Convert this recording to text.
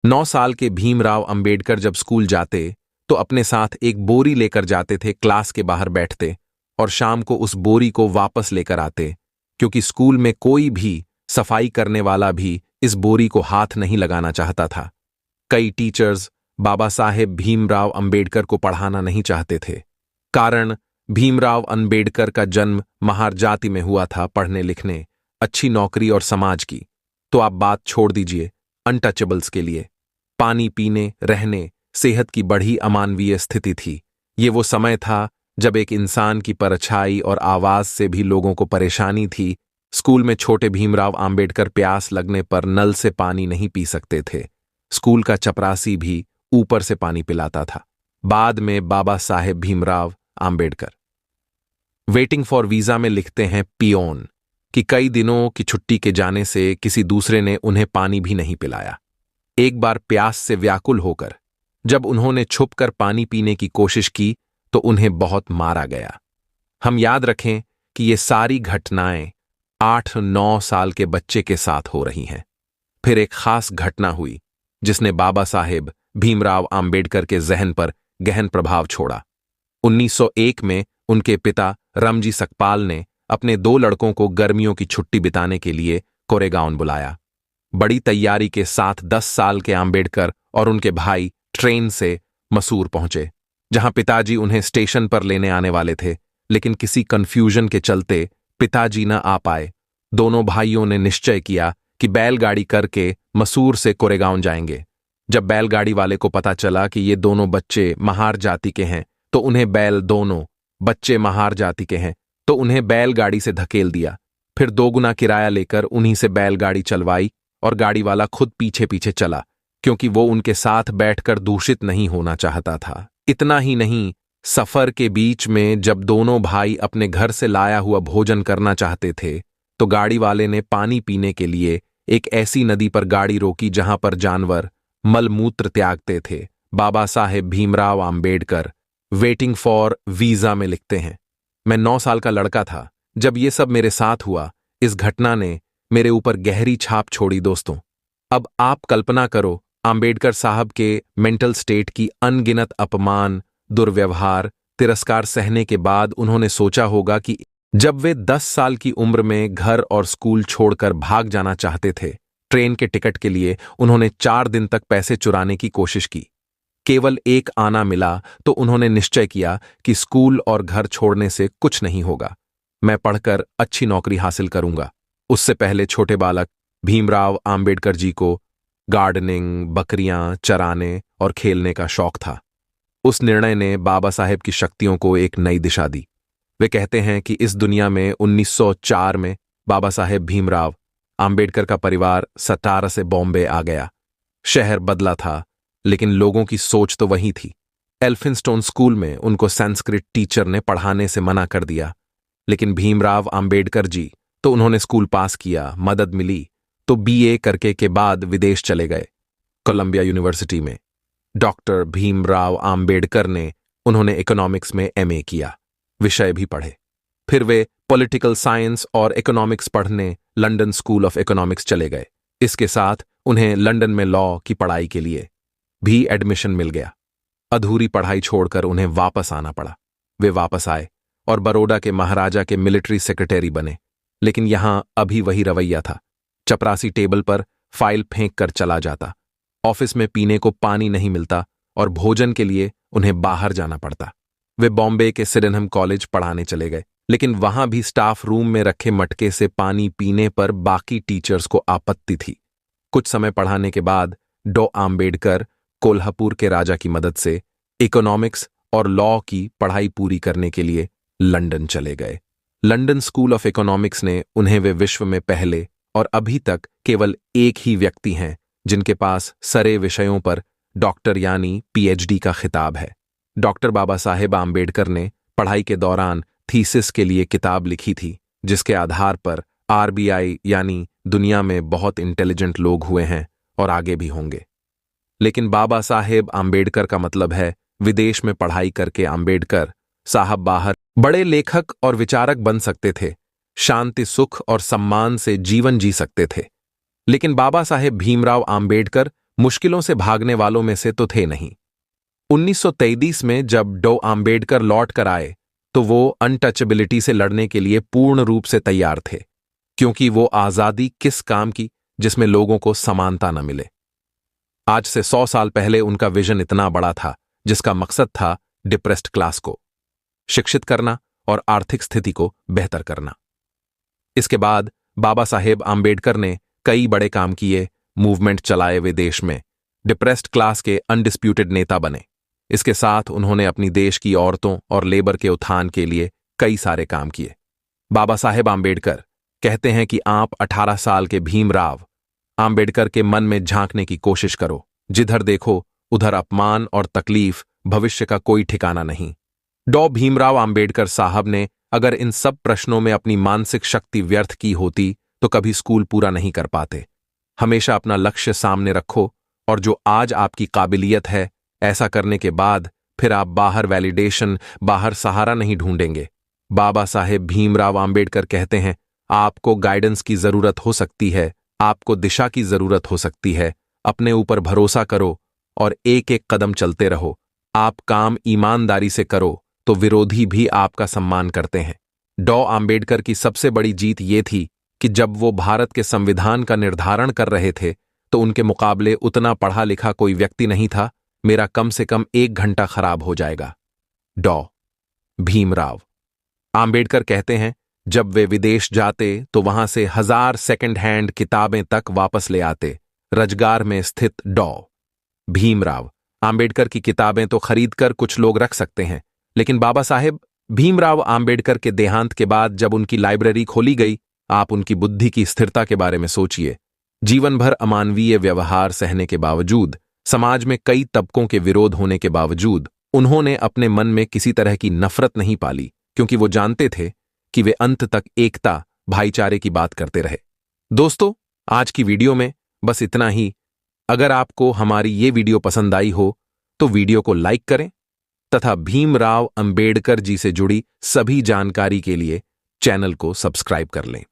9 साल के भीमराव अंबेडकर जब स्कूल जाते तो अपने साथ एक बोरी लेकर जाते थे, क्लास के बाहर बैठते और शाम को उस बोरी को वापस लेकर आते, क्योंकि स्कूल में कोई भी सफाई करने वाला भी इस बोरी को हाथ नहीं लगाना चाहता था। कई टीचर्स बाबा साहेब भीमराव अंबेडकर को पढ़ाना नहीं चाहते थे। कारण भीमराव अंबेडकर का जन्म महार जाति में हुआ था, पढ़ने लिखने, अच्छी नौकरी और समाज की तो आप बात छोड़ दीजिए अनटचेबल्स के लिए। पानी पीने, रहने, सेहत की बड़ी अमानवीय स्थिति थी। ये वो समय था जब एक इंसान की परछाई और आवाज से भी लोगों को परेशानी थी। स्कूल में छोटे भीमराव अंबेडकर प्यास लगने पर नल से पानी नहीं पी सकते थे। स्कूल का चपरासी भी ऊपर से पानी पिलाता था। बाद में Baba Saheb Bhimrao Ambedkar waiting for visa में लिखते हैं पियोन कि कई दिनों की छुट्टी के जाने से किसी दूसरे ने उन्हें पानी भी नहीं पिलाया। एक बार प्यास से व्याकुल होकर जब उन्होंने छुपकर पानी पीने की कोशिश की तो उन्हें बहुत मारा गया। हम याद रखें कि ये सारी घटनाएं 8-9 साल के बच्चे के साथ हो रही हैं। फिर एक खास घटना हुई जिसने बाबा साहेब भीमराव अंबेडकर के जहन पर गहन प्रभाव छोड़ा। 1901 में उनके पिता रामजी सकपाल ने अपने 2 लड़कों को गर्मियों की छुट्टी बिताने के लिए कोरेगांव बुलाया। बड़ी तैयारी के साथ 10 साल के अंबेडकर और उनके भाई ट्रेन से मसूर पहुंचे, जहां पिताजी उन्हें स्टेशन पर लेने आने वाले थे, लेकिन किसी कंफ्यूजन के चलते पिताजी न आ पाए। दोनों भाइयों ने निश्चय किया कि बैलगाड़ी करके मसूर से कोरेगांव जाएंगे। जब बैलगाड़ी वाले को पता चला कि ये दोनों बच्चे महार जाति के हैं तो उन्हें बैलगाड़ी से धकेल दिया। फिर 2 गुना किराया लेकर उन्हीं से बैलगाड़ी चलवाई और गाड़ी वाला खुद पीछे पीछे चला, क्योंकि वो उनके साथ बैठकर दूषित नहीं होना चाहता था। इतना ही नहीं, सफर के बीच में जब दोनों भाई अपने घर से लाया हुआ भोजन करना चाहते थे तो गाड़ी वाले ने पानी पीने के लिए एक ऐसी नदी पर गाड़ी रोकी जहां पर जानवर मलमूत्र त्यागते थे। Baba Saheb Bhimrao Ambedkar waiting for visa में लिखते हैं, मैं 9 साल का लड़का था जब ये सब मेरे साथ हुआ। इस घटना ने मेरे ऊपर गहरी छाप छोड़ी। दोस्तों, अब आप कल्पना करो अंबेडकर साहब के मेंटल स्टेट की। अनगिनत अपमान, दुर्व्यवहार, तिरस्कार सहने के बाद उन्होंने सोचा होगा कि जब वे 10 साल की उम्र में घर और स्कूल छोड़कर भाग जाना चाहते थे, ट्रेन के टिकट के लिए उन्होंने 4 दिन तक पैसे चुराने की कोशिश की। केवल एक आना मिला तो उन्होंने निश्चय किया कि स्कूल और घर छोड़ने से कुछ नहीं होगा, मैं पढ़कर अच्छी नौकरी हासिल करूंगा। उससे पहले छोटे बालक भीमराव अंबेडकर जी को गार्डनिंग, बकरियां चराने और खेलने का शौक था। उस निर्णय ने बाबा साहेब की शक्तियों को एक नई दिशा दी। वे कहते हैं कि इस दुनिया में 1904 में बाबा साहेब भीमराव अंबेडकर का परिवार सटारा से बॉम्बे आ गया। शहर बदला था, लेकिन लोगों की सोच तो वही थी। एल्फिंस्टोन स्कूल में उनको संस्कृत टीचर ने पढ़ाने से मना कर दिया, लेकिन भीमराव अंबेडकर जी तो उन्होंने स्कूल पास किया, मदद मिली तो बीए करके के बाद विदेश चले गए, कोलंबिया यूनिवर्सिटी में। डॉक्टर भीमराव अंबेडकर ने उन्होंने इकोनॉमिक्स में एमए किया, विषय भी पढ़े। फिर वे पॉलिटिकल साइंस और इकोनॉमिक्स पढ़ने लंदन स्कूल ऑफ इकोनॉमिक्स चले गए। इसके साथ उन्हें लंदन में लॉ की पढ़ाई के लिए भी एडमिशन मिल गया। अधूरी पढ़ाई छोड़कर उन्हें वापस आना पड़ा। वे वापस आए और बड़ौदा के महाराजा के मिलिट्री सेक्रेटरी बने, लेकिन यहां अभी वही रवैया था। चपरासी टेबल पर फाइल फेंक कर चला जाता, ऑफिस में पीने को पानी नहीं मिलता और भोजन के लिए उन्हें बाहर जाना पड़ता। वे बॉम्बे के सिडेनहम कॉलेज पढ़ाने चले गए, लेकिन वहां भी स्टाफ रूम में रखे मटके से पानी पीने पर बाकी टीचर्स को आपत्ति थी। कुछ समय पढ़ाने के बाद डॉ आम्बेडकर कोल्हापुर के राजा की मदद से इकोनॉमिक्स और लॉ की पढ़ाई पूरी करने के लिए लंदन चले गए। लंदन स्कूल ऑफ इकोनॉमिक्स ने उन्हें वे विश्व में पहले और अभी तक केवल एक ही व्यक्ति हैं जिनके पास सारे विषयों पर डॉक्टर यानी पीएचडी का खिताब है। डॉक्टर बाबा साहेब आम्बेडकर ने पढ़ाई के दौरान थीसिस के लिए किताब लिखी थी, जिसके आधार पर आरबीआई यानी दुनिया में बहुत इंटेलिजेंट लोग हुए हैं और आगे भी होंगे। लेकिन बाबा साहेब आम्बेडकर का मतलब है विदेश में पढ़ाई करके आम्बेडकर साहब बाहर बड़े लेखक और विचारक बन सकते थे, शांति, सुख और सम्मान से जीवन जी सकते थे। लेकिन बाबा साहेब भीमराव आम्बेडकर मुश्किलों से भागने वालों में से तो थे नहीं। 1933 में जब डॉ आम्बेडकर लौट कर आए तो वो अनटचेबिलिटी से लड़ने के लिए पूर्ण रूप से तैयार थे, क्योंकि वो आजादी किस काम की जिसमें लोगों को समानता न मिले। आज से 100 साल पहले उनका विजन इतना बड़ा था, जिसका मकसद था डिप्रेस्ड क्लास को शिक्षित करना और आर्थिक स्थिति को बेहतर करना। इसके बाद बाबा साहेब आम्बेडकर ने कई बड़े काम किए, मूवमेंट चलाए वे देश में, डिप्रेस्ड क्लास के अनडिस्प्यूटेड नेता बने। इसके साथ उन्होंने अपनी देश की औरतों और लेबर के उत्थान के लिए कई सारे काम किए। बाबा साहेब आम्बेडकर कहते हैं कि आप 18 साल के भीमराव आम्बेडकर के मन में झांकने की कोशिश करो। जिधर देखो उधर अपमान और तकलीफ, भविष्य का कोई ठिकाना नहीं। डॉ भीमराव आम्बेडकर साहब ने अगर इन सब प्रश्नों में अपनी मानसिक शक्ति व्यर्थ की होती तो कभी स्कूल पूरा नहीं कर पाते। हमेशा अपना लक्ष्य सामने रखो, और जो आज आपकी काबिलियत है, ऐसा करने के बाद फिर आप बाहर वैलिडेशन, बाहर सहारा नहीं ढूंढेंगे। बाबा साहेब भीमराव आम्बेडकर कहते हैं, आपको गाइडेंस की जरूरत हो सकती है, आपको दिशा की जरूरत हो सकती है। अपने ऊपर भरोसा करो और एक एक कदम चलते रहो। आप काम ईमानदारी से करो तो विरोधी भी आपका सम्मान करते हैं। डॉ आम्बेडकर की सबसे बड़ी जीत ये थी कि जब वो भारत के संविधान का निर्धारण कर रहे थे तो उनके मुकाबले उतना पढ़ा लिखा कोई व्यक्ति नहीं था। मेरा कम से कम 1 घंटा खराब हो जाएगा। डॉ भीमराव आम्बेडकर कहते हैं, जब वे विदेश जाते तो वहां से 1000 सेकंड हैंड किताबें तक वापस ले आते। रजगार में स्थित डॉ भीमराव आम्बेडकर की किताबें तो खरीदकर कुछ लोग रख सकते हैं, लेकिन बाबा साहेब भीमराव आम्बेडकर के देहांत के बाद जब उनकी लाइब्रेरी खोली गई, आप उनकी बुद्धि की स्थिरता के बारे में सोचिए। जीवन भर अमानवीय व्यवहार सहने के बावजूद, समाज में कई तबकों के विरोध होने के बावजूद, उन्होंने अपने मन में किसी तरह की नफरत नहीं पाली, क्योंकि वो जानते थे कि वे अंत तक एकता, भाईचारे की बात करते रहे। दोस्तों, आज की वीडियो में बस इतना ही। अगर आपको हमारी ये वीडियो पसंद आई हो तो वीडियो को लाइक करें तथा भीमराव अंबेडकर जी से जुड़ी सभी जानकारी के लिए चैनल को सब्सक्राइब कर लें।